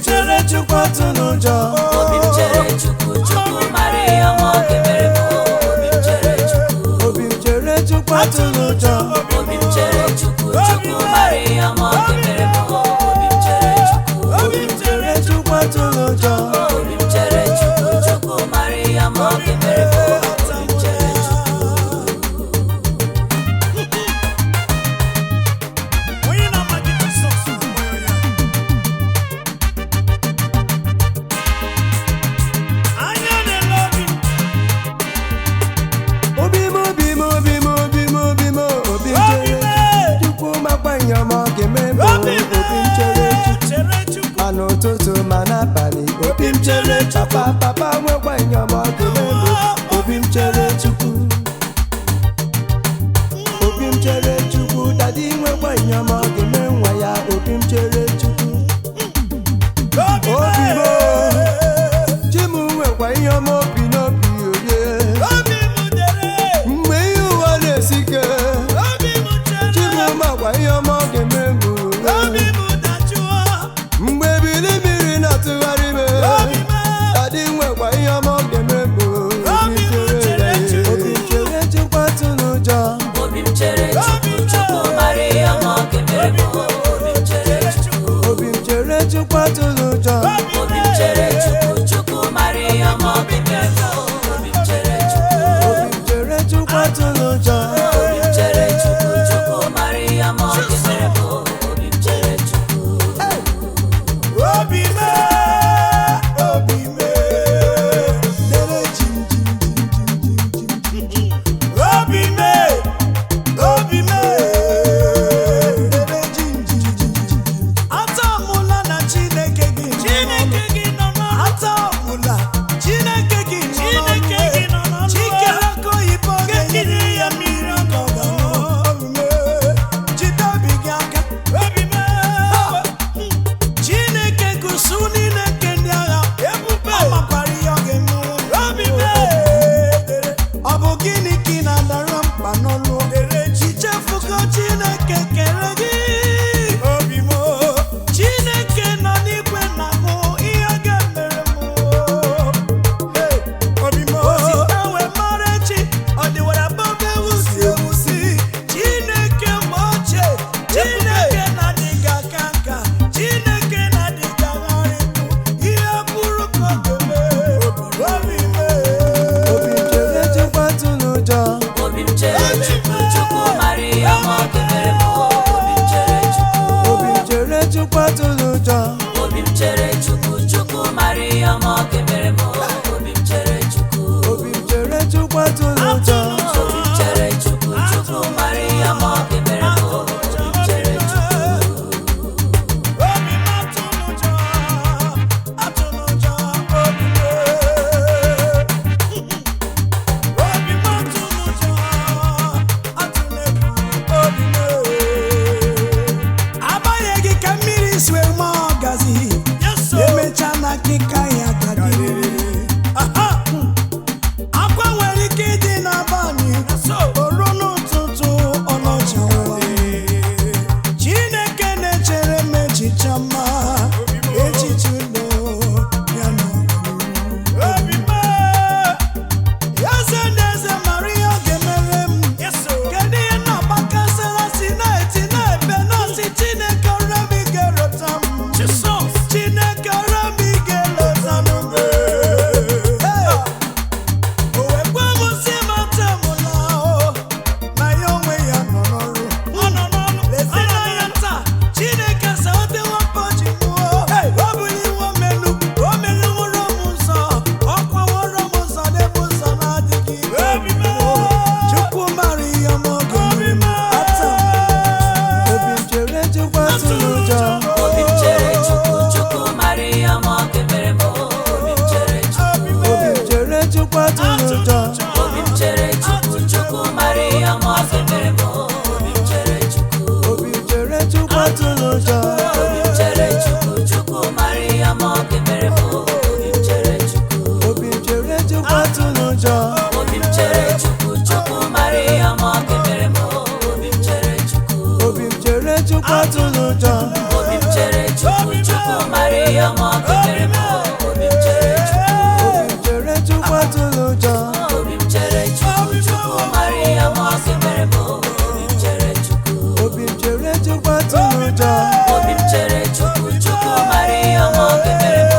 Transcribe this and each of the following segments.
chere Chukwu atụ n'ụjọ. Obi m chere Chukwu, Chukwu mara ihe ọma ọ ga-emere m. Obi m chere Chukwu. Obi m chere Chukwu atụ n'ụjọ. Obi m chere Chukwu, Chukwu mara ihe ọma ọ ga-emere m. Obi m chere Chukwu. Obi m chere Chukwu atụ n'ụjọ. Obi m chere Chukwu, Chukwu mara ihe ọma ọ ga-emere m. Obi m chere Chukwu. Onye na-amaghị Jizọs bụ onye. Anya na-ele obi. Obi m obi m obi m obi m obi m obi m chere Chukwu makwa ihe ọma ọ ga-eme m. Obi m chere Chukwu Chere Chukwu. ma n'ụtụtụ ma n'abalị. Obi m chere Chukwu papa nwekwa ihe ọma ọ ga-eme m. Obi m chere Chukwu. Obi m chere Chukwu dadi nwekwa ihe ọma ọ ga-eme nwa ya. Obi m chere Chukwu. Obi m chi m nwekwa ihe ọma obi n'obi oye. Obi m dere. Mgbe ihe ụwa na-esi ike Obi m chere. chi m makwa ihe ọma ọ ga-eme m. Obi m dajụọ. Mgbe ebili mmiri na-atụgharị m dadi nwekwa ihe ọma ọ ga-eme m. Obi m chere Chukwu atụ n'ụjọ. Obi m chere Chukwu, Chukwu mara ihe ọma ọ ga-emere m. Obi m chere Chukwu. Obi m chere Chukwu atụ n'ụjọ. Obi m chere Chukwu, Chukwu mara ihe ọma ọ ga-emere m. Obi m chere Chukwu. Obi m chere Chukwu atụ n'ụjọ. Obi m chere Chukwu, Chukwu mara ihe ọma ọ ga-emere m. Obi m chere Chukwu. Obi m. Obi m. Dere jim jim jim jim jim jim. Obi m. Obi m. Dere jim jim jim jim jim. Atamụla na Chineke gị. Chineke gị nọ na. Atamụla Chineke ọma obi mere m obi m chere Chukwu obi m chere Chukwu atụla ụjọ obi m chere Chukwu Chukwu mara ihe ọma obi mere m obi m chere Chukwu obi m chere Chukwu atụla ụjọ obi m chere Chukwu Chukwu mara ihe ọma obi mere m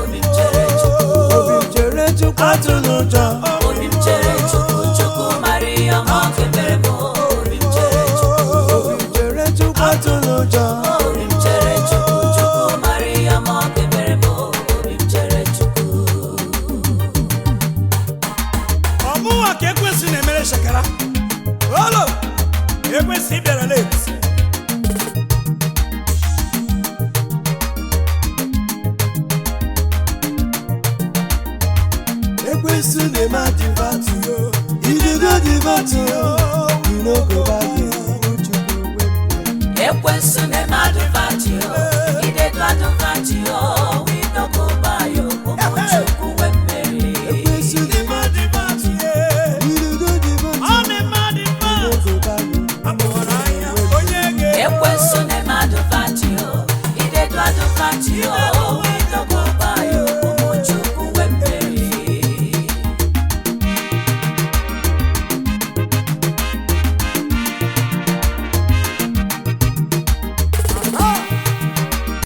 obi m chere Chukwu obi m chere Chukwu atụla ụjọ obi m chere Chukwu Chukwu mara ihe ọma obi mere m obi m chere Chukwu obi m chere Chukwu atụla ụjọ obi m chere Chukwu Chukwu mara ihe ọma obi mere m obi m chere Chukwu ọmụnwa ka ekwesị na-emere shakara olo ekwesị bịara late ekwensu na-eme adịvatụ idigo dịvatụ you no go back again Chukwu wepụ ekwensu na-eme adịvatụ